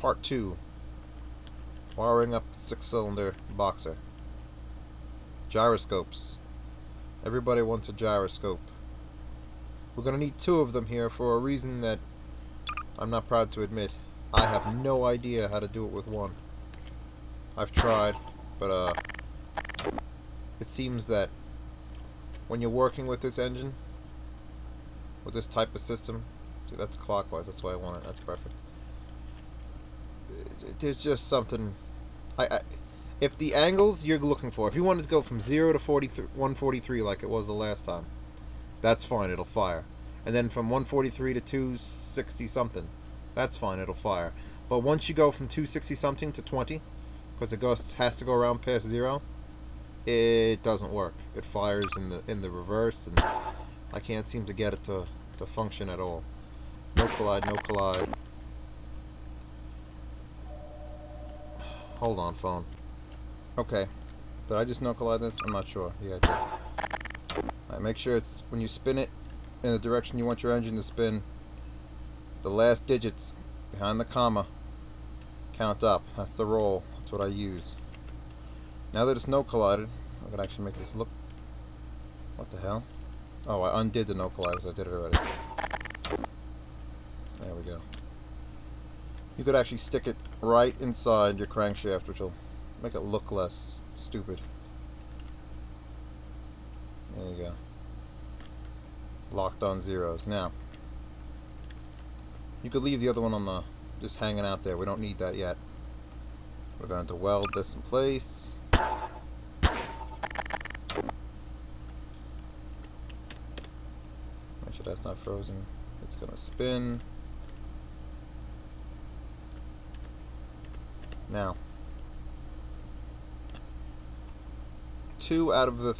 Part 2. Wiring up 6-cylinder boxer. Gyroscopes. Everybody wants a gyroscope. We're going to need 2 of them here for a reason that I'm not proud to admit. I have no idea how to do it with one. I've tried, but it seems that when you're working with this engine, with this type of system, see, that's clockwise, that's why I want it, that's perfect. There's just something, if the angles you're looking for, if you wanted to go from 0 to 143 like it was the last time, that's fine, it'll fire. And then from 143 to 260 something, that's fine, it'll fire. But once you go from 260 something to 20, because it has to go around past 0, it doesn't work. It fires in the reverse, and I can't seem to get it to function at all. No collide, no collide. Hold on, phone. Okay. Did I just no collide this? I'm not sure. Yeah, I did. Alright, make sure it's when you spin it in the direction you want your engine to spin, the last digits behind the comma count up. That's the roll. That's what I use. Now that it's no collided, I could actually make this look. What the hell? Oh, I undid the no collide because I did it already. There we go. You could actually stick it right inside your crankshaft, which will make it look less stupid. There you go. Locked on zeros. Now, you could leave the other one on the just hanging out there. We don't need that yet. We're going to weld this in place. Make sure that's not frozen. It's going to spin. Now, 2 out of the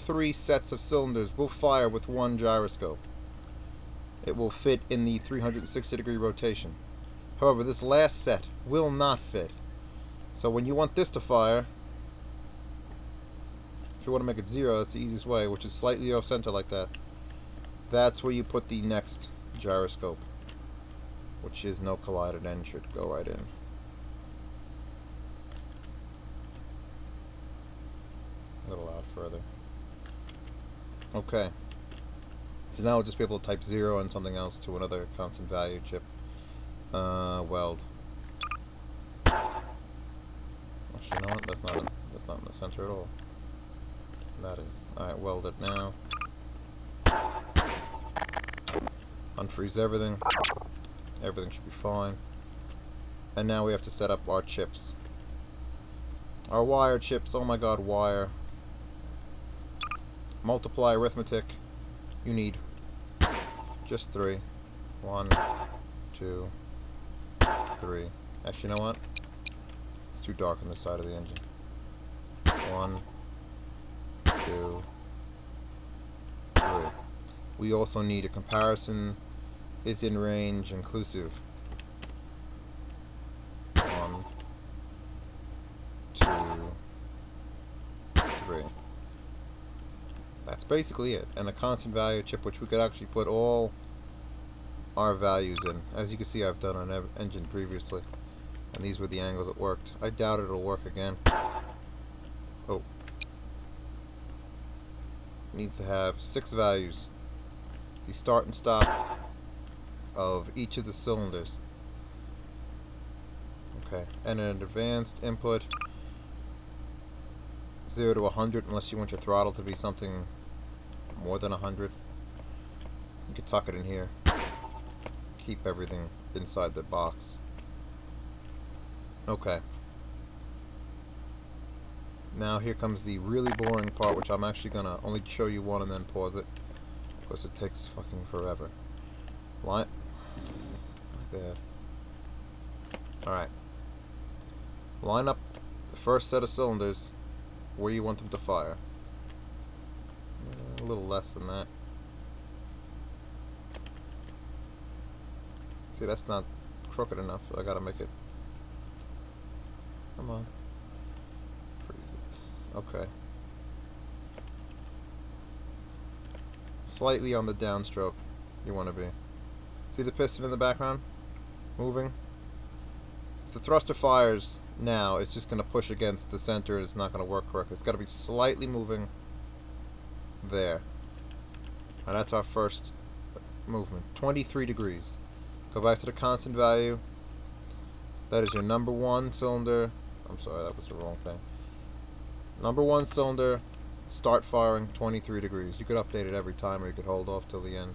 3 sets of cylinders will fire with one gyroscope. It will fit in the 360-degree rotation. However, this last set will not fit. So when you want this to fire, if you want to make it 0, that's the easiest way, which is slightly off center like that. That's where you put the next gyroscope, which is no collided end, should go right in. A little out further. Okay. So now we'll just be able to type 0 and something else to another constant value chip. Weld. Actually, you know what? That's not in the center at all. That is. Alright, weld it now. Unfreeze everything. Everything should be fine. And now we have to set up our chips. Our wire chips, oh my god, wire. Multiply arithmetic. You need just 3. 1, 2, 3. Actually, you know what? It's too dark on this side of the engine. 1, 2, 3. We also need a comparison is in range inclusive. 1, 2, 3. That's basically it. And a constant value chip, which we could actually put all our values in. As you can see, I've done an engine previously, and these were the angles that worked. I doubt it'll work again. Oh. It needs to have 6 values. The start and stop of each of the cylinders. Okay. And an advanced input 0 to 100, unless you want your throttle to be something more than 100. You can tuck it in here. Keep everything inside the box. Okay. Now here comes the really boring part, which I'm actually gonna only show you one and then pause it, because it takes fucking forever. Line. Not bad. Alright. Line up the first set of cylinders where you want them to fire. A little less than that. See, that's not crooked enough, so I gotta make it. Come on. Freeze it. Okay. Slightly on the downstroke you want to be. See the piston in the background? Moving. If the thruster fires now, it's just going to push against the center and it's not going to work correctly. It's got to be slightly moving there. And that's our first movement. 23 degrees. Go back to the constant value. That is your number one cylinder. I'm sorry, that was the wrong thing. Number one cylinder, start firing, 23 degrees. You could update it every time, or you could hold off till the end.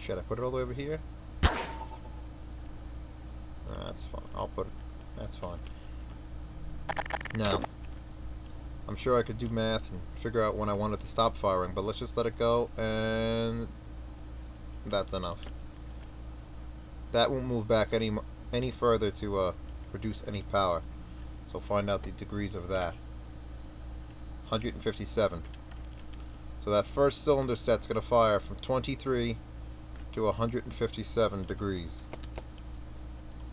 Should I put it all the way over here? That's fine. I'll put it. That's fine. Now, I'm sure I could do math and figure out when I want it to stop firing, but let's just let it go, and that's enough. That won't move back any further to produce any power. So find out the degrees of that. 157. So that first cylinder set's going to fire from 23 to 157 degrees.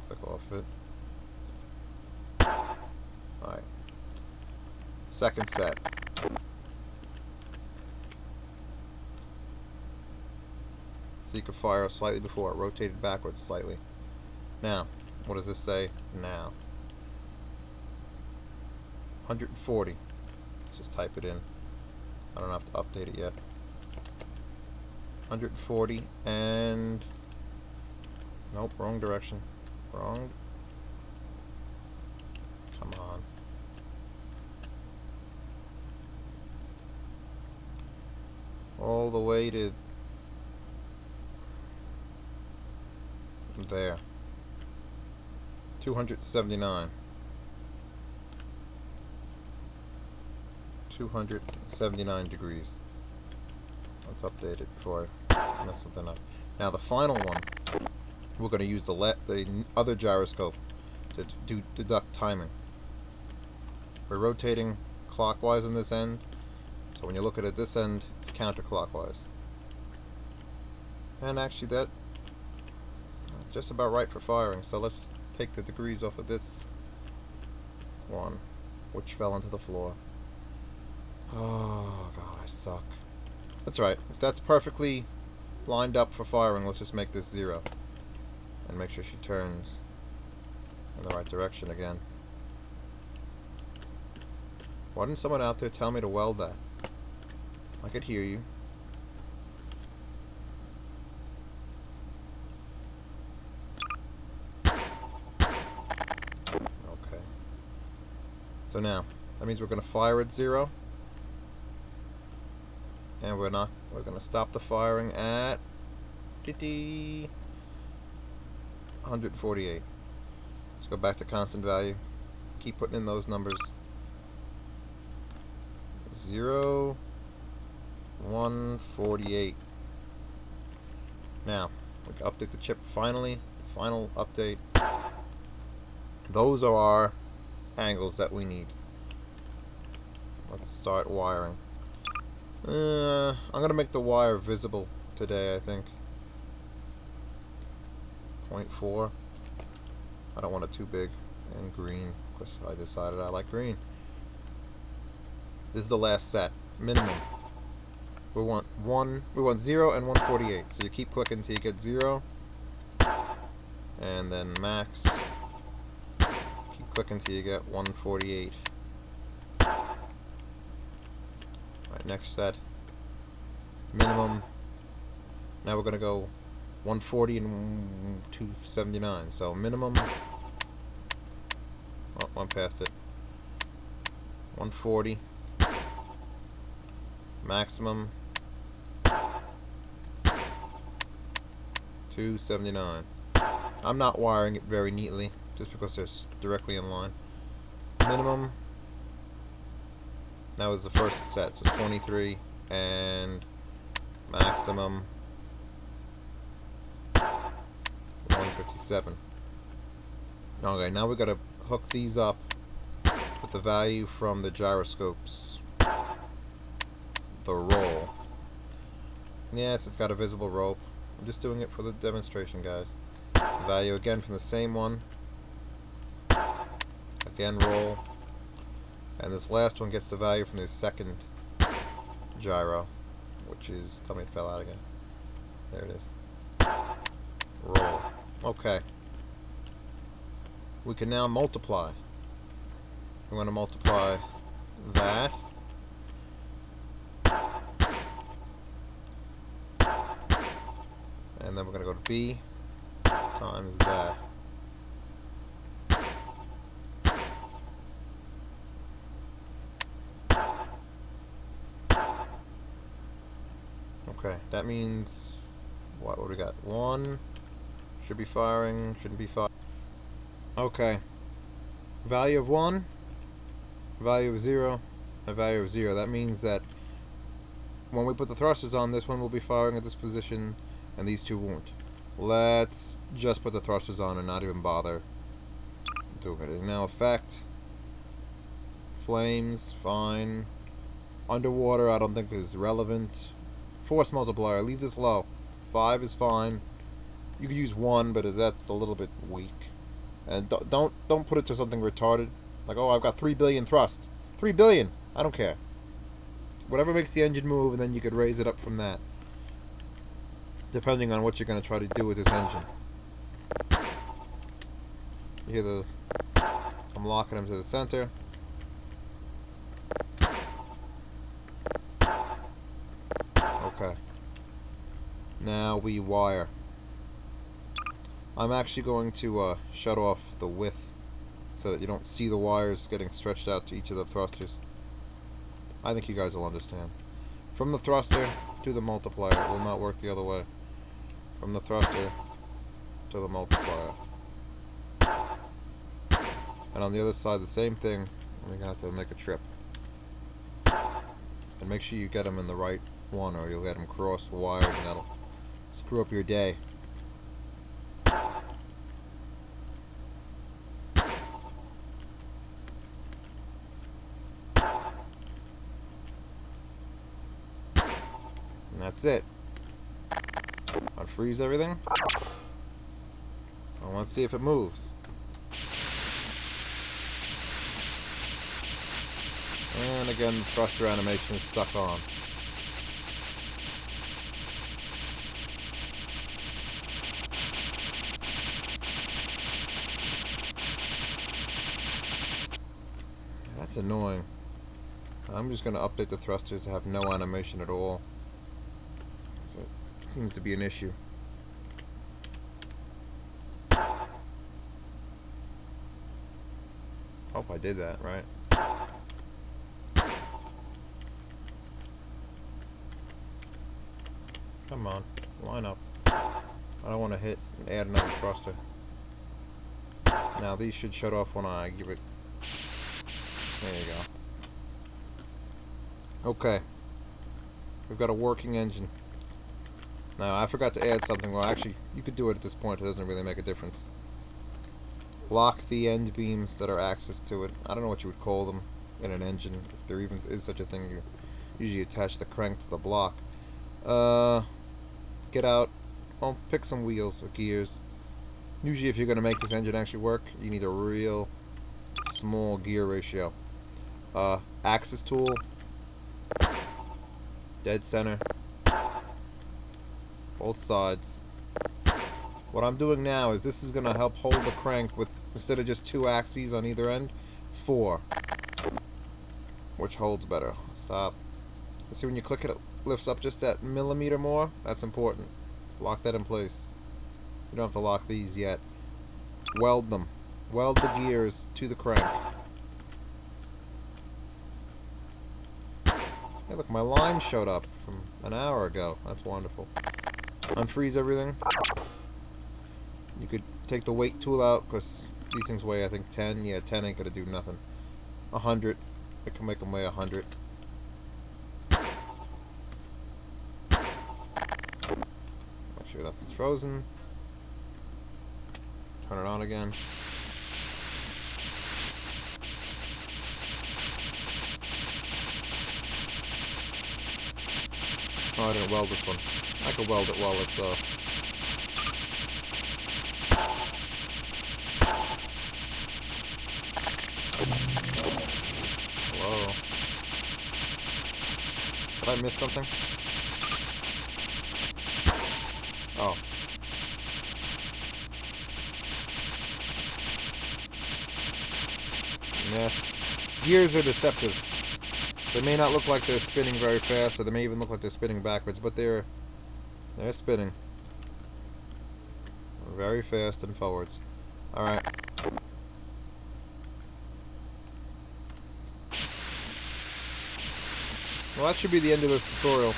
Click off it. Alright. Second set. So you can fire slightly before it, rotated backwards slightly. Now, what does this say now? 140. Let's just type it in. I don't have to update it yet. 140 and... Nope, wrong direction. Wrong. Come on. All the way to... there. 279. 279 degrees. Let's update it before I mess something up. Now the final one, we're going to use the other gyroscope to deduct timing. We're rotating clockwise on this end, so when you look at it this end, it's counterclockwise. And actually that's just about right for firing, so let's take the degrees off of this one, which fell into the floor. Oh god, I suck. That's right. If that's perfectly lined up for firing, let's just make this 0. And make sure she turns in the right direction again. Why didn't someone out there tell me to weld that? I could hear you. Okay. So now, that means we're going to fire at 0. And we're going to stop the firing at 148. Let's go back to constant value. Keep putting in those numbers. 0, 148. Now, we can update the chip finally. Final update. Those are our angles that we need. Let's start wiring. I'm going to make the wire visible today, I think. 0.4. I don't want it too big. And green, because I decided I like green. This is the last set. Minimum. We want 0 and 148. So you keep clicking until you get 0. And then max. Keep clicking until you get 148. Alright, next set. Minimum. Now we're going to go 140 and 279. So minimum. Oh, I'm past it. 140. Maximum. 279. I'm not wiring it very neatly, just because they're directly in line. Minimum. That was the first set, so 23, and maximum 157. Okay, now we've got to hook these up with the value from the gyroscopes. The roll. Yes, it's got a visible rope. I'm just doing it for the demonstration, guys. The value again from the same one. Again, roll. And this last one gets the value from the second gyro, which is, tell me it fell out again. There it is. Roll. Okay. We can now multiply. I'm going to multiply that. And then we're going to go to B times that. Okay, that means what do we got? 1 should be firing, shouldn't be firing. Okay. Value of 1, value of 0, and value of 0. That means that when we put the thrusters on, this one will be firing at this position, and these two won't. Let's just put the thrusters on and not even bother doing it. Now effect. Flames, fine. Underwater, I don't think is relevant. Force multiplier, leave this low. 5 is fine. You could use 1, but that's a little bit weak. And don't put it to something retarded. Like, oh, I've got 3 billion thrusts. 3 billion! I don't care. Whatever makes the engine move, and then you could raise it up from that. Depending on what you're going to try to do with this engine. You hear I'm locking him to the center. Okay. Now we wire. I'm actually going to shut off the width so that you don't see the wires getting stretched out to each of the thrusters. I think you guys will understand. From the thruster to the multiplier. It will not work the other way. From the thruster to the multiplier. And on the other side, the same thing. We're going to have to make a trip. And make sure you get them in the right one, or you'll get them cross wired, and that'll screw up your day. And that's it. Unfreeze everything. And let's see if it moves. And again, the thruster animation is stuck on. That's annoying. I'm just going to update the thrusters to have no animation at all. So it seems to be an issue. Hope I did that right. Come on, line up. I don't want to hit and add another thruster. Now these should shut off when I give it. There you go. Okay. We've got a working engine. Now I forgot to add something. Well, actually, you could do it at this point. It doesn't really make a difference. Lock the end beams that are access to it. I don't know what you would call them in an engine. If there even is such a thing, you usually attach the crank to the block. Get out. Well, pick some wheels or gears. Usually if you're going to make this engine actually work, you need a real small gear ratio. Axis tool. Dead center. Both sides. What I'm doing now is this is going to help hold the crank with, instead of just 2 axes on either end, 4. Which holds better. Stop. See, when you click it, it lifts up just that millimeter more. That's important. Lock that in place. You don't have to lock these yet. Weld them. Weld the gears to the crank. Hey, look, my line showed up from an hour ago. That's wonderful. Unfreeze everything. You could take the weight tool out, because these things weigh, I think, 10. Yeah, 10 ain't gonna do nothing. 100. I can make them weigh 100. Make sure nothing's frozen. Turn it on again. Oh, I didn't weld this one. I could weld it while it's Hello. Did I miss something? Oh. Yeah. Gears are deceptive. They may not look like they're spinning very fast, or they may even look like they're spinning backwards, but they're spinning very fast and forwards. Alright. Well, that should be the end of this tutorial.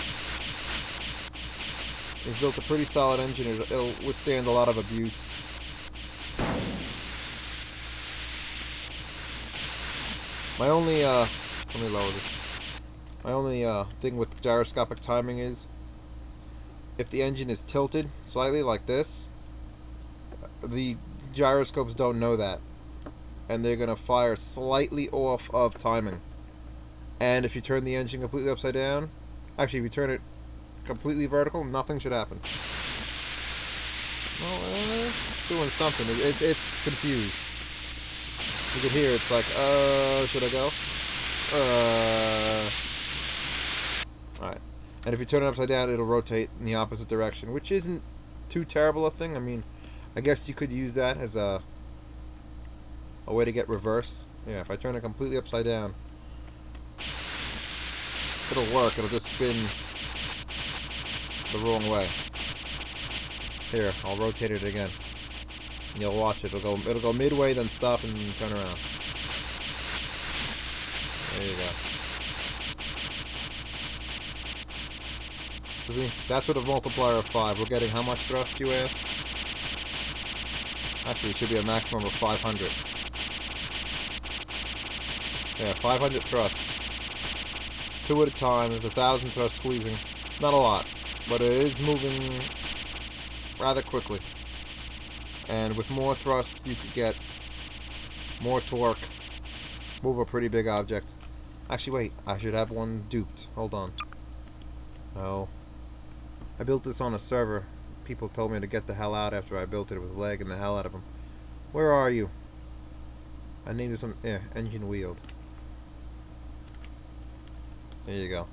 He's built a pretty solid engine. It'll withstand a lot of abuse. My only, let me lower this. My only thing with gyroscopic timing is, if the engine is tilted slightly like this, the gyroscopes don't know that, and they're going to fire slightly off of timing. And if you turn the engine completely upside down, actually if you turn it completely vertical, nothing should happen. Well, it's doing something. It's confused. You can hear it's like, should I go? Alright. And if you turn it upside down, it'll rotate in the opposite direction, which isn't too terrible a thing. I mean, I guess you could use that as a way to get reverse. Yeah, if I turn it completely upside down, it'll work. It'll just spin the wrong way. Here, I'll rotate it again. And you'll watch it. It'll go midway, then stop, and turn around. There you go. See, that's with a multiplier of 5. We're getting how much thrust, you ask? Actually, it should be a maximum of 500. Yeah, 500 thrust. 2 at a time. There's 1,000 thrust squeezing. Not a lot, but it is moving rather quickly. And with more thrust, you could get more torque. Move a pretty big object. Actually, wait. I should have one duped. Hold on. No. I built this on a server. People told me to get the hell out after I built it. It was lagging the hell out of them. Where are you? I named it some... Yeah, engine wheeled. There you go.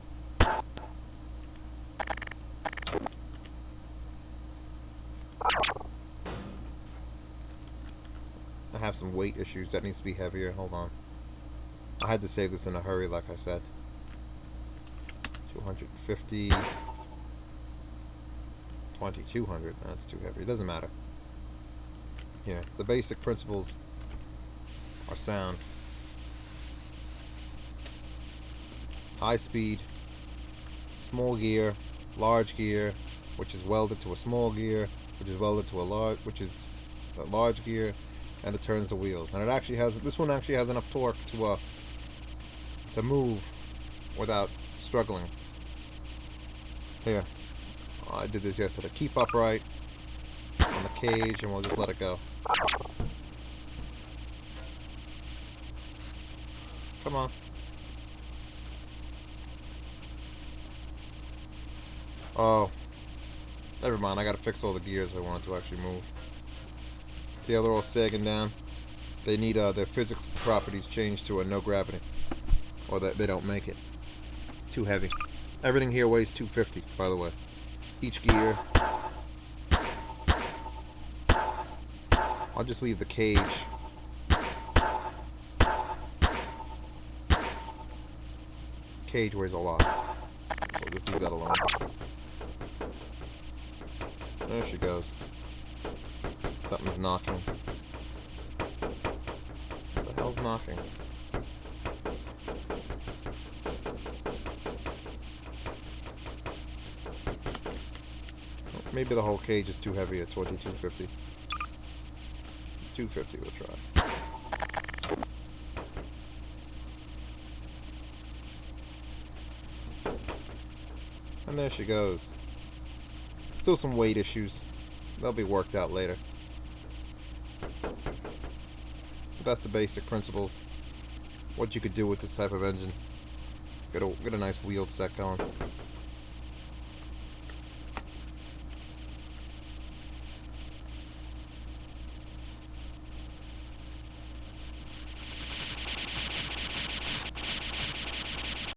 I have some weight issues. That needs to be heavier. Hold on. I had to save this in a hurry, like I said. 250... 2200. That's too heavy. It doesn't matter. Yeah, the basic principles are sound. High speed, small gear, large gear, which is welded to a small gear, which is welded to a large gear, and it turns the wheels. And it actually has, this one actually has enough torque to move without struggling. Here, I did this yesterday. Keep upright on the cage, and we'll just let it go. Come on. Oh, never mind. I gotta fix all the gears I wanted to actually move. See how they're all sagging down? They need their physics properties changed to a no gravity, or that they don't make it. It's too heavy. Everything here weighs 250, by the way. Each gear. I'll just leave the cage. Cage weighs a lot, so just leave that alone. There she goes. Something's knocking. What the hell's knocking? Maybe the whole cage is too heavy at 2250. 250 we'll try. And there she goes. Still some weight issues. They'll be worked out later. But that's the basic principles. What you could do with this type of engine. Get a nice wheeled set going.